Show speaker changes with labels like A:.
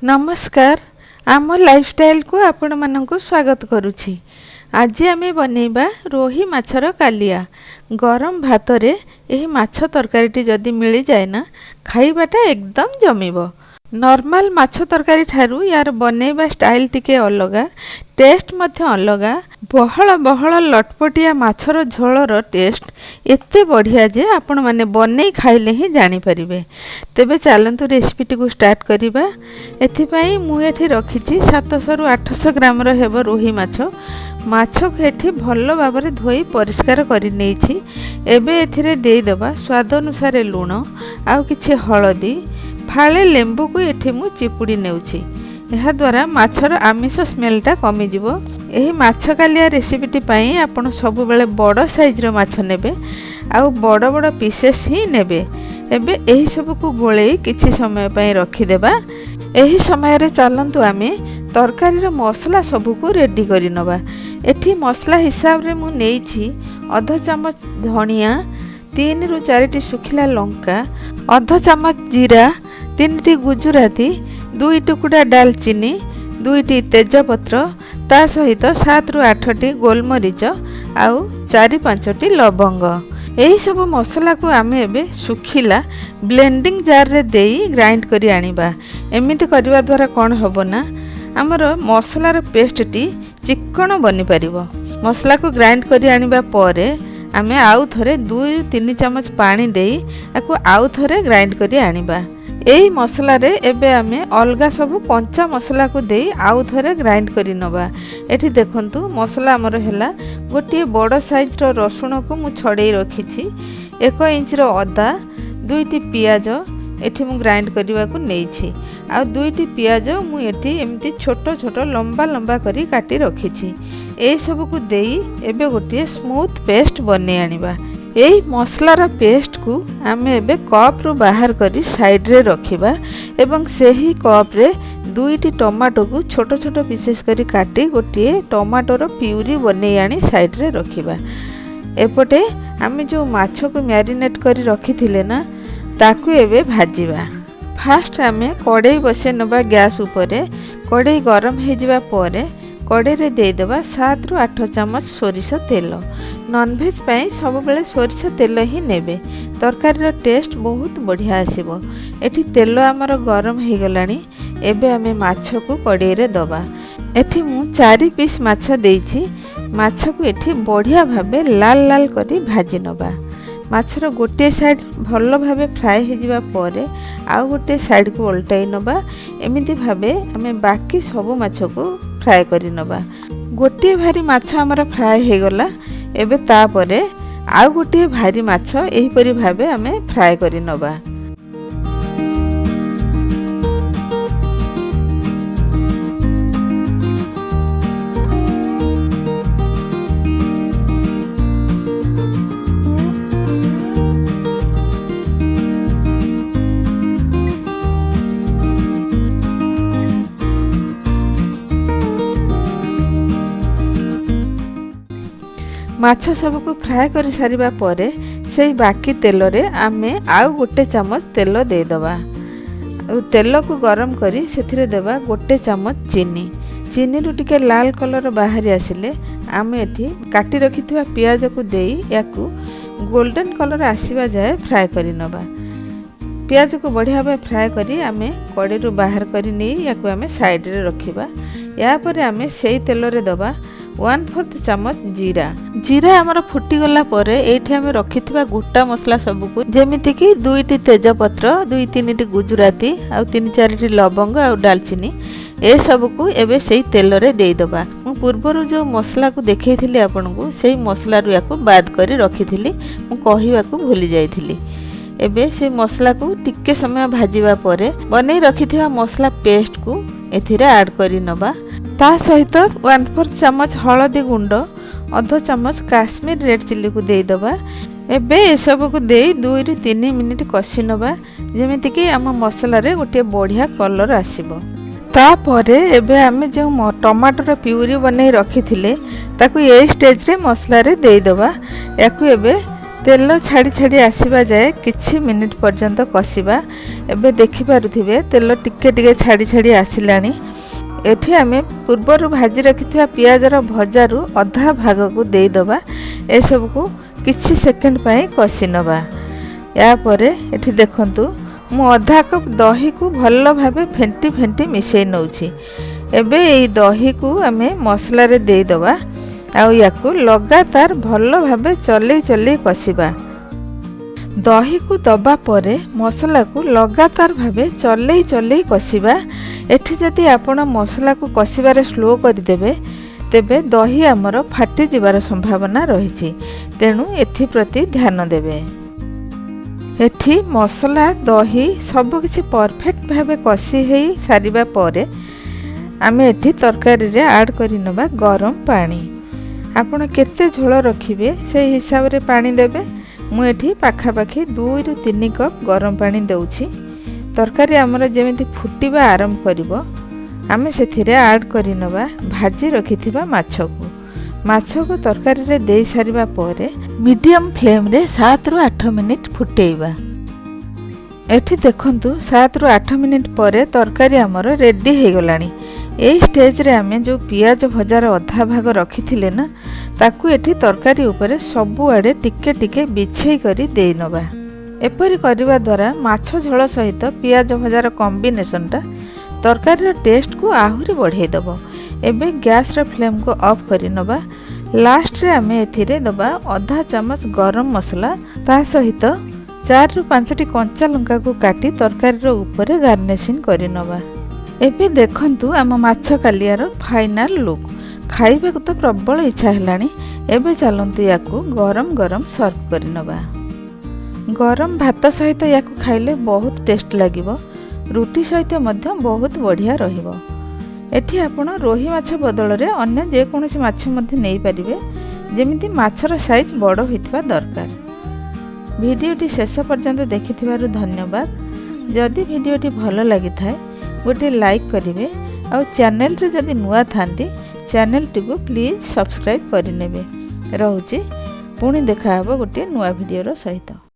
A: नमस्कार आम लाइफस्टाइल को आपण मानक स्वागत करुछि। आज आम बनैबा रोही माछर कालिया। गरम भात रे एही माछ तरकारी जदि मिल जाए ना खाइबाटा एकदम जमिबो। नॉर्मल माछ तरकारी ठारू यार बनैबा स्टाइल टिके अलगा, टेस्ट मध्य अलगा। बहल बहल लटपटिया माछर झोलर टेस्ट एते बढ़िया जे आपण माने बनै खाइले ही जानि परिबे। तेबे चलंतु रेसिपीटी को स्टार्ट करिबा। एथिपाई मु एठी रखिछि 700 रु 800 ग्राम रो हेबो रोही माछ। माछ को एठी भल्लो भाबरे धोई परिष्कार करि नेछि। एबे एथिरे देई देबा स्वाद अनुसार लूण आउ किछि हळदी, फाळे लेंबू को एठी मु चिपुड़ी नेउछि। एहा द्वारा माछर आमिष स्मेलटा कमी जिवो। एही माछ कालिया रेसिपीटी पाई आपण सब बेले बड़ साइज रो माछ नेबे आउ बड़ बड़ पीसेस ही नेबे। एबे एही सब को गोळेई किछि समय पई रखि देबा। एही समय रे चलंतु आमे तरकारी रो मसला सब को रेडी करि नबा। एठी मसला हिसाब रे मु नेइछि आधा चमच धनिया, 3 रु 4 सुखिला लंका, आधा चमच जीरा, 3 गुजराती, 2 टुकुड़ा दालचीनी, 2 तेजपत्र, ता सहित 7 रु 8 गोलमरीच आउ 4-5 लवंग। एही सब मसला को आमे एबे सुखिला ब्लेंडिंग जार रे देई ग्राइंड करी आनिबा। एमिति करबा द्वारा कोन हबो ना हमर मसलार पेस्ट टी चिकन बनि परिबो। मसला को ग्राइंड करी आनिबा परे आमे आउ थरे 2-3 चमच पानी देई आकु आउ थरे ग्राइंड करी आनिबा। एही मसला रे एबे आमे अलगा सब कंचा मसला को देई आउ थरे ग्राइंड करी नबा। एठी देखंतु मसला हमर हेला। गोटे बड़ साइज रो रसुण को मु छड़ेई रखिछि, 1 इंच रो अदा, 2 पियाज एठी मु ग्राइंड करिवा को नेइछि आ 2 पियाज मु एठी एमती छोट छोट लंबा लंबा करी काटी रखिछि। ए सब को देई एबे गोटे स्मूथ पेस्ट बने आनिबा। एही मसलार पेस्ट को आमे एबे कप रो बाहर करी साइड रे रखिबा एवं सेही कप रे 2 टमाटो को छोट छोट पीसेस करी काटी गोटे टमाटोर प्यूरी बने आनी साइड रे रखिबा। एपटे आमे जो माछ को मैरिनेट करी रखिथिले ना ताकू एबे भाजिबा। फास्ट आमे कड़ाई बसे नबा गैस उपरे। कड़ाई गरम हे जिबा परे कड़ाई रे दे देबा 7 रु 8 चमच सोरिष तेल। नॉनवेज पाई सब बेले सोरिष तेल ही नेबे, तरकारी रो टेस्ट बहुत बढ़िया आसीबो। एठी तेल हमर गरम हे गलानी। एबे आमे माछ को कड़ाई रे दबा। एठी मु 4 पीस माछ देइछि। माछ को एठी बढ़िया भाबे लाल लाल करी भाजी नबा। माछर गोटे साइड भल्लो भाबे फ्राए हे जिबा परे आउ गोटे साइड को उल्टाई नबा। एमिति भाबे आमे बाकी सब माछ को फ्राए करी नबा। गोटे भारी माछ हमर फ्राए हे गला। एबे ता परे आउ गोटे भारी माछ एही परी भाबे आमे फ्राए करी नबा। माछ सब को फ्राए कर सारिबा परे से बाकी तेल रे आमे आउ गोटे चमच तेल दे दबा। तेल को गरम करी सेथिरे देबा गोटे चमच चीनी। चीनी रु टिके लाल कलर बाहरी आसिले आमे एठी काटी रखिथिबा पियाज को देई याकू गोल्डन कलर आसीबा जाए फ्राए करी नबा। पियाज को बढ़िया भाबे फ्राए करी आमे कड़ाई रु बाहर करी नै याकू आमे साइड रे रखिबा। या परे आमे सेही तेल रे दबा 1/4 चमच जीरा। जीरा हमर फुटी गला परे एठी हमें रखिथिबा गोटा मसला सब को जेमिति कि 2 तेजपत्र, 2-3 गुजराती आ 3-4 लवंग आ दालचीनी ए सब को एबे सेही तेल रे देई दबा। मु पूर्वरु जो मसला को देखैथिली आपन को सेही मसला रु याको बाद करी रखिथिली, मु कहिबा को भूली जाईथिली। एबे से मसला को टिक्के समय भाजीबा परे बनै रखिथिबा मसला पेस्ट को एथिरे ऐड करी नबा। ता सहित 1/4 चमच हळदी गुंड, आधा चमच काश्मीर रेड चिल्ली को दे दबा। एबे ए सब को देई 2 रु 3 मिनिट कसी नबा जेमिति कि आम मसला रे गोटे बढ़िया कलर आसीबो। ता परे एबे आमे जो टमाटर प्यूरी बनै रखिथिले ताकू ए स्टेज रे मसला रे दे दबा। याकू एबे तेल छाड़ी छाड़ी आसवा जाए किछि मिनिट पर्यंत कषिबा। एबे देखि पारुथिबे तेल टिके टिके छाड़ी छाड़ी आसिलानी। एठी आमे पूर्वरु भाजी रखिथिबा पियाजर भजारु अधा भाग को देई दबा। ए सब को किछि सेकेंड पई कषि नबा। या परे एठी देखंतु मु अधा कप दही को भल्ल भाबे फेंटी फेंटी मिसई नउछि। एबे एई दही को आमे मसला रे देई दबा। आउ याकू लगातार भल्ल भाबे चले चले कषिबा। दही को दबा परे मसला को लगातार भाबे चले चले कषिबा। एठी जदि आपण मसला को कषिबारे स्लो करदेबे तेबे दही आमर फाटी जिबार संभावना रहिछि। तेणु एथि प्रति ध्यान देबे। एठी मसला दही सब किछि परफेक्ट भाबे कषि हेई सारिबा परे आमे एठी तरकारी रे ऐड करि नबा गरम पानी। आपण केते झोल रखिबे से हिसाब रे पानी देबे। मु एठी पाखापाखी 2 रु 3 कप गरम पानी देउछि। तरकारी आमर जेमिति फुटिबा आरंभ करिवो आमे सेथिरे ऐड करि नबा भाजी रखिथिबा माछो को तरकारी रे देई सारिबा परे मीडियम फ्लेम रे 7 रु 8 मिनिट फुटेइबा। एठी देखंतु 7 रु 8 मिनिट परे तरकारी आमर रेडी हे गलानी। एई स्टेज रे आमे जो पियाज भजार अधा भाग रखिथिले ना ताकू एठी तरकारी ऊपर सबु आडे टिके टिके बिछेई करी देई नबा। एपरि करबा द्वारा माछो झोल सहित पियाज भजार कॉम्बिनेशन टा तरकारी टेस्ट को आहुरी बढ़ाई दबो। एबे गैस रे फ्लेम को ऑफ करि नबा। लास्ट रे आमे एथिरे दबा आधा चमच गरम मसला ता सहित 4 रु 5 टी कंचा लंका को काटी तरकारी रो ऊपर गार्निशिंग करि नबा। एबे देखंतु आम माछ कालियार फाइनल लुक। खाइबा को तो प्रबल इच्छा हेलानी। एबे चलंतु याकू गरम गरम सर्व करि नबा। गरम भात सहित याकू खाइले बहुत टेस्ट लागिबो। रुटी सहित मध्य बहुत बढ़िया रहिबो। एठी आपण रोही माछ बदल रे अन्य जे कोनोसी माछ मध्य नै परिबे जेमिति माछर साइज बड़ होइतबा दरकार। भिडियोटी शेष पर्यंत देखिथिबारु धन्यवाद। जदि भिडियोटी भलो लागि थाए गोटे लाइक करिवे। आ चैनल रे जदि नुआ थांती चैनल टी को प्लीज सब्सक्राइब करिनेबे। रहूची पुणी देखा हबो गोटे नुआ भिडियो रो सहित।